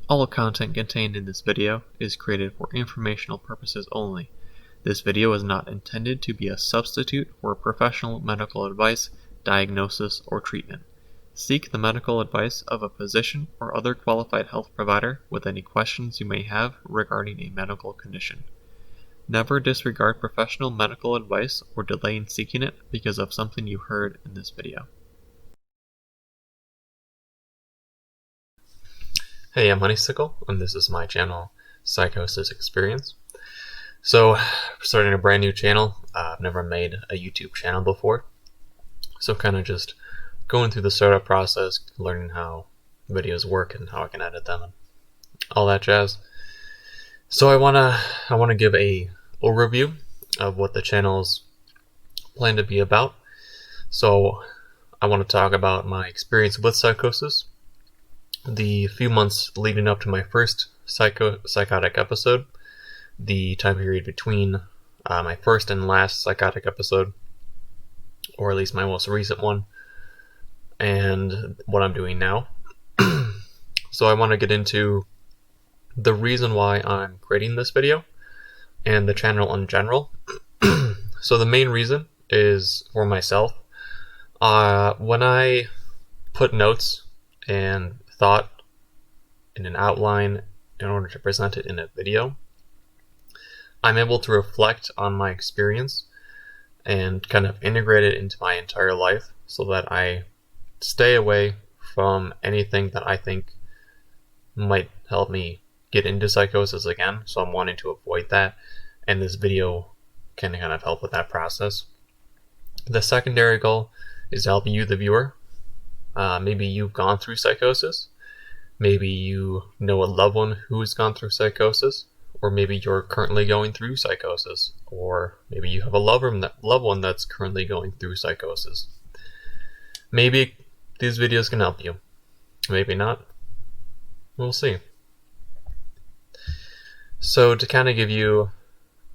All content contained in this video is created for informational purposes only. This video is not intended to be a substitute for professional medical advice, diagnosis, or treatment. Seek the medical advice of a physician or other qualified health provider with any questions you may have regarding a medical condition. Never disregard professional medical advice or delay in seeking it because of something you heard in this video. Hey, I'm Honeysuckle, and this is my channel, Psychosis Experience. So, starting a brand new channel. I've never made a YouTube channel before, so kind of just going through the startup process, learning how videos work and how I can edit them, and all that jazz. So I wanna give a overview of what the channel's planned to be about. So I want to talk about my experience with psychosis, the few months leading up to my first psychotic episode, the time period between my first and last psychotic episode, or at least my most recent one, and what I'm doing now. So I want to get into the reason why I'm creating this video and the channel in general. So the main reason is for myself. When I put notes and thought in an outline in order to present it in a video, I'm able to reflect on my experience and kind of integrate it into my entire life so that I stay away from anything that I think might help me get into psychosis again. So I'm wanting to avoid that, and this video can kind of help with that process. The secondary goal is to help you, the viewer. Maybe you've gone through psychosis. Maybe you know a loved one who has gone through psychosis, or maybe you're currently going through psychosis, or maybe you have a loved one that's currently going through psychosis. Maybe these videos can help you. Maybe not. We'll see. So to kind of give you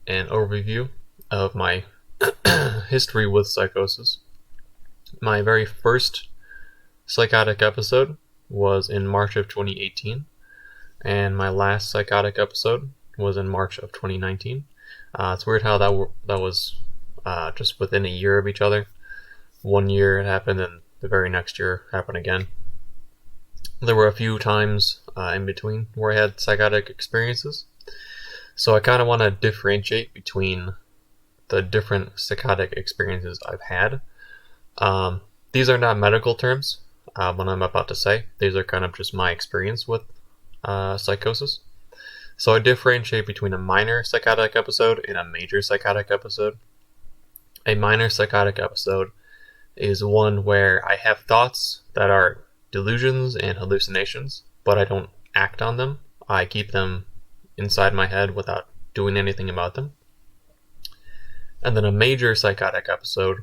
an overview of my history with psychosis, my very first psychotic episode was in March of 2018, and my last psychotic episode was in March of 2019. It's weird how that was just within a year of each other. 1 year it happened, and the very next year happened again. There were a few times in between where I had psychotic experiences, so I kind of want to differentiate between the different psychotic experiences I've had. These are not medical terms. What I'm about to say, these are kind of just my experience with psychosis. So I differentiate between a minor psychotic episode and a major psychotic episode. A minor psychotic episode is one where I have thoughts that are delusions and hallucinations, but I don't act on them. I keep them inside my head without doing anything about them. And then a major psychotic episode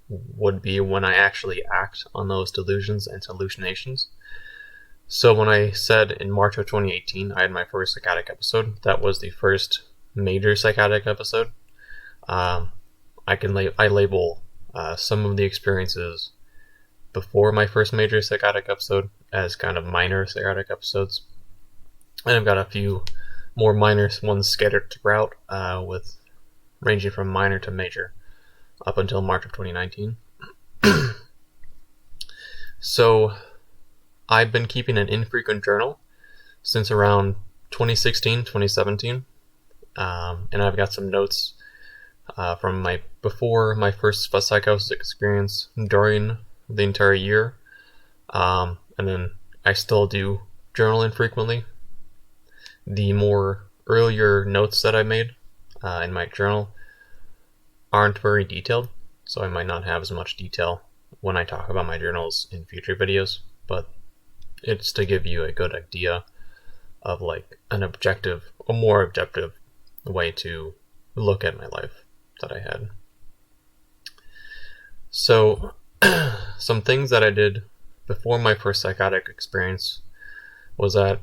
would be when I actually act on those delusions and hallucinations. So when I said in March of 2018 I had my first psychotic episode, that was the first major psychotic episode. I label some of the experiences before my first major psychotic episode as kind of minor psychotic episodes, and I've got a few more minor ones scattered throughout, with ranging from minor to major up until March of 2019. So I've been keeping an infrequent journal since around 2016, 2017, and I've got some notes from before my first psychosis experience, during the entire year, and then I still do journal infrequently. The more earlier notes that I made in my journal aren't very detailed, so I might not have as much detail when I talk about my journals in future videos, but it's to give you a good idea of like a more objective way to look at my life that I had. So some things that I did before my first psychotic experience was that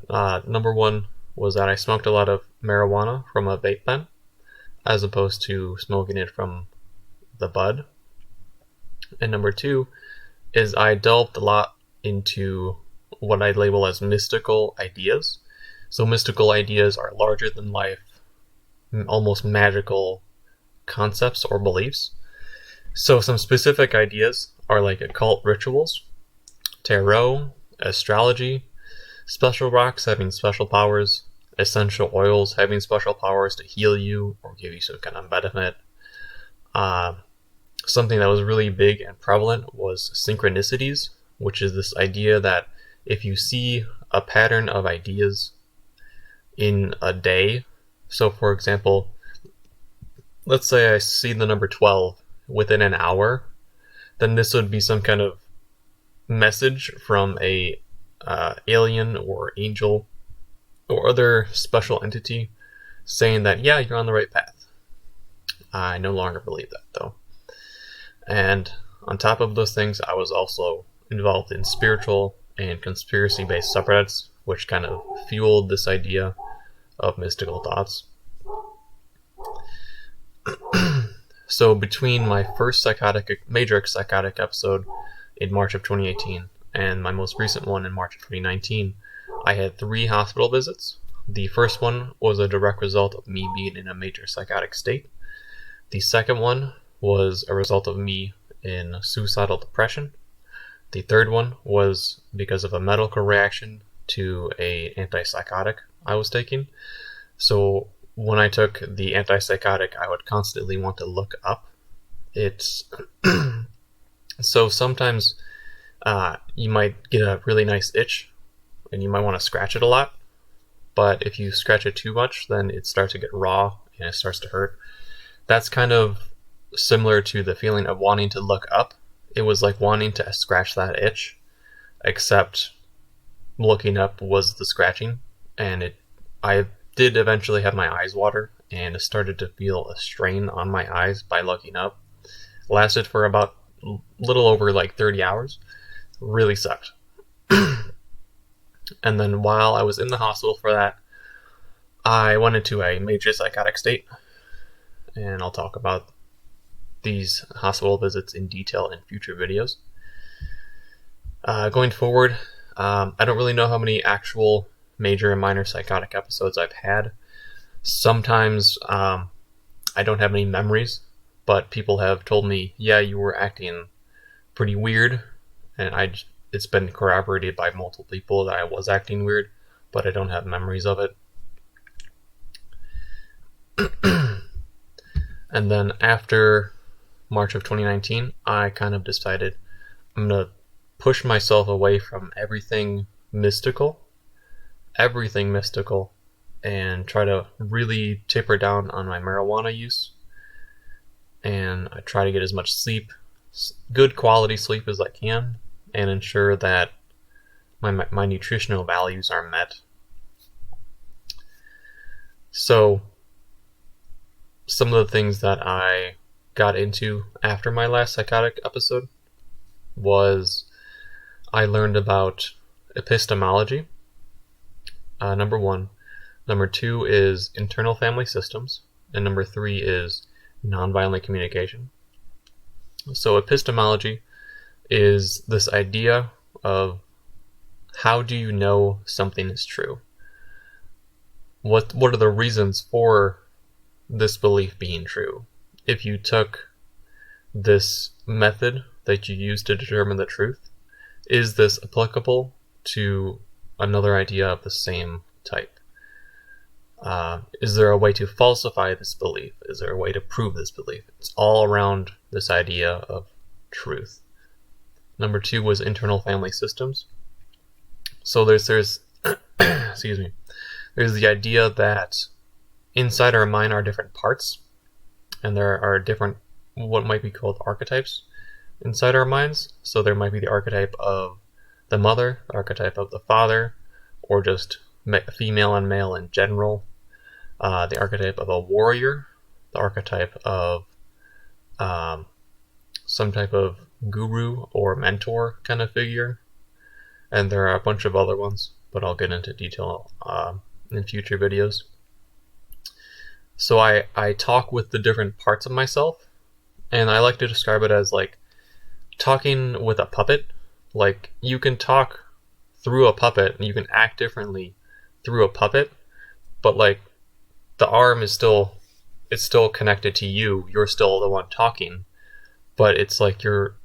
number one was that I smoked a lot of marijuana from a vape pen, as opposed to smoking it from the bud. And number two is I delved a lot into what I label as mystical ideas. So mystical ideas are larger than life, almost magical concepts or beliefs. So some specific ideas are like occult rituals, tarot, astrology, special rocks having special powers, essential oils having special powers to heal you or give you some kind of benefit. Something that was really big and prevalent was synchronicities, which is this idea that if you see a pattern of ideas in a day, so for example, let's say I see the number 12 within an hour, then this would be some kind of message from a alien or angel or other special entity saying that, yeah, you're on the right path. I no longer believe that, though. And on top of those things, I was also involved in spiritual and conspiracy-based subreddits, which kind of fueled this idea of mystical thoughts. So between my first major psychotic episode in March of 2018 and my most recent one in March of 2019, I had 3 hospital visits. The first one was a direct result of me being in a major psychotic state. The second one was a result of me in suicidal depression. The third one was because of a medical reaction to an antipsychotic I was taking. So when I took the antipsychotic, I would constantly want to look up. It's so sometimes you might get a really nice itch and you might want to scratch it a lot, but if you scratch it too much, then it starts to get raw and it starts to hurt. That's kind of similar to the feeling of wanting to look up. It was like wanting to scratch that itch, except looking up was the scratching, and I did eventually have my eyes water and started to feel a strain on my eyes by looking up. It lasted for about a little over like 30 hours. Really sucked. And then while I was in the hospital for that, I went into a major psychotic state, and I'll talk about these hospital visits in detail in future videos. Going forward, I don't really know how many actual major and minor psychotic episodes I've had. Sometimes I don't have any memories, but people have told me, yeah, you were acting pretty weird, and it's been corroborated by multiple people that I was acting weird, but I don't have memories of it. And then after March of 2019, I kind of decided I'm going to push myself away from everything mystical, and try to really taper down on my marijuana use. And I try to get as much sleep, good quality sleep as I can, and ensure that my nutritional values are met. So some of the things that I got into after my last psychotic episode was I learned about epistemology, number 1. Number 2 is internal family systems, and number 3 is nonviolent communication. So epistemology is this idea of how do you know something is true? What are the reasons for this belief being true? If you took this method that you use to determine the truth, is this applicable to another idea of the same type? Is there a way to falsify this belief? Is there a way to prove this belief? It's all around this idea of truth. Number 2 was internal family systems. So there's excuse me. There's the idea that inside our mind are different parts, and there are different, what might be called archetypes inside our minds. So there might be the archetype of the mother, the archetype of the father, or just female and male in general, the archetype of a warrior, the archetype of some type of guru or mentor kind of figure, and there are a bunch of other ones, but I'll get into detail in future videos. So I talk with the different parts of myself, and I like to describe it as like talking with a puppet. Like, you can talk through a puppet and you can act differently through a puppet, but like the arm is still, it's still connected to you. You're still the one talking, but it's like you're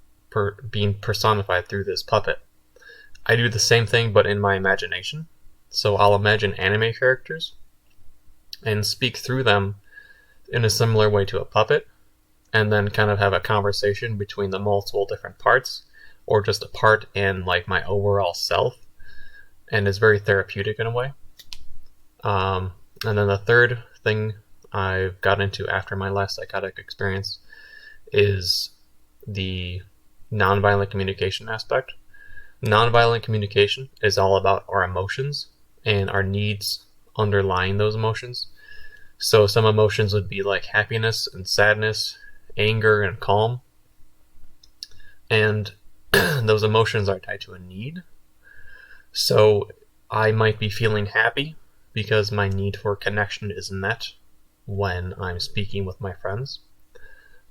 being personified through this puppet. I do the same thing, but in my imagination. So I'll imagine anime characters and speak through them in a similar way to a puppet, and then kind of have a conversation between the multiple different parts, or just a part and like my overall self, and it's very therapeutic in a way. And then the third thing I've got into after my last psychotic experience is the nonviolent communication aspect. Nonviolent communication is all about our emotions and our needs underlying those emotions. So some emotions would be like happiness and sadness, anger and calm. And those emotions are tied to a need. So I might be feeling happy because my need for connection is met when I'm speaking with my friends.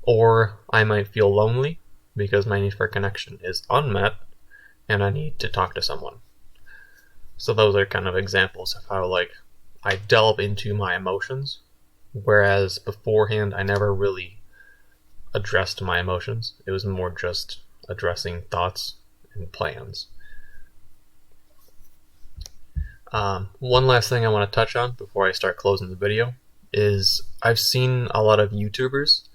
Or I might feel lonely because my need for connection is unmet and I need to talk to someone. So those are kind of examples of how like I delve into my emotions, whereas beforehand I never really addressed my emotions. It was more just addressing thoughts and plans. One last thing I want to touch on before I start closing the video is I've seen a lot of YouTubers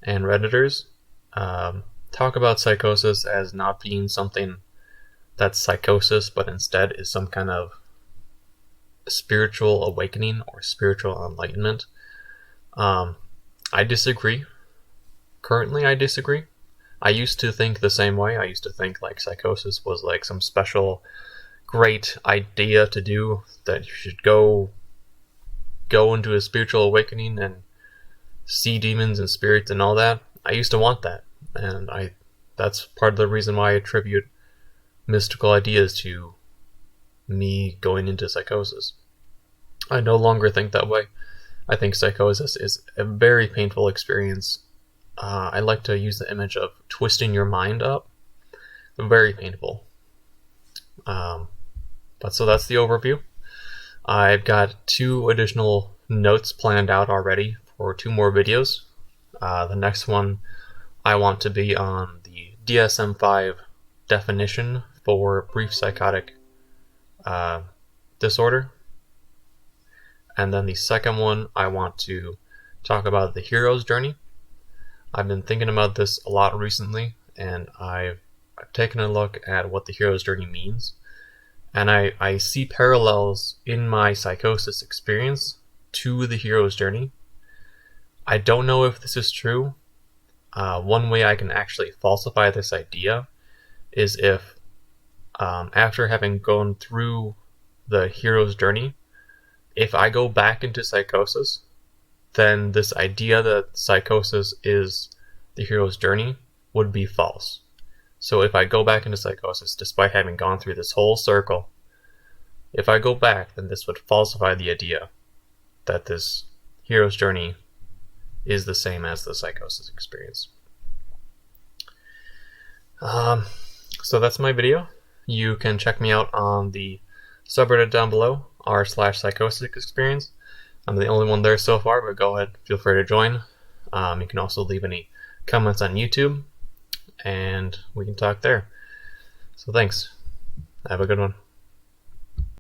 and Redditors talk about psychosis as not being something that's psychosis, but instead is some kind of spiritual awakening or spiritual enlightenment. I disagree. Currently, I disagree. I used to think the same way. I used to think like psychosis was like some special great idea to do, that you should go into a spiritual awakening and see demons and spirits and all that. I used to want that, and that's part of the reason why I attribute mystical ideas to me going into psychosis. I no longer think that way. I think psychosis is a very painful experience. I like to use the image of twisting your mind up. Very painful. But so that's the overview. I've got 2 additional notes planned out already for 2 more videos. The next one I want to be on the DSM-5 definition for brief psychotic disorder. And then the second one, I want to talk about the hero's journey. I've been thinking about this a lot recently, and I've taken a look at what the hero's journey means. And I see parallels in my psychosis experience to the hero's journey. I don't know if this is true. One way I can actually falsify this idea is if, after having gone through the hero's journey, if I go back into psychosis, then this idea that psychosis is the hero's journey would be false. So if I go back into psychosis, despite having gone through this whole circle, if I go back, then this would falsify the idea that this hero's journey is the same as the psychosis experience. So that's my video. You can check me out on the subreddit down below, r/psychosis experience. I'm the only one there so far, but go ahead, feel free to join. You can also leave any comments on YouTube, and we can talk there. So thanks. Have a good one.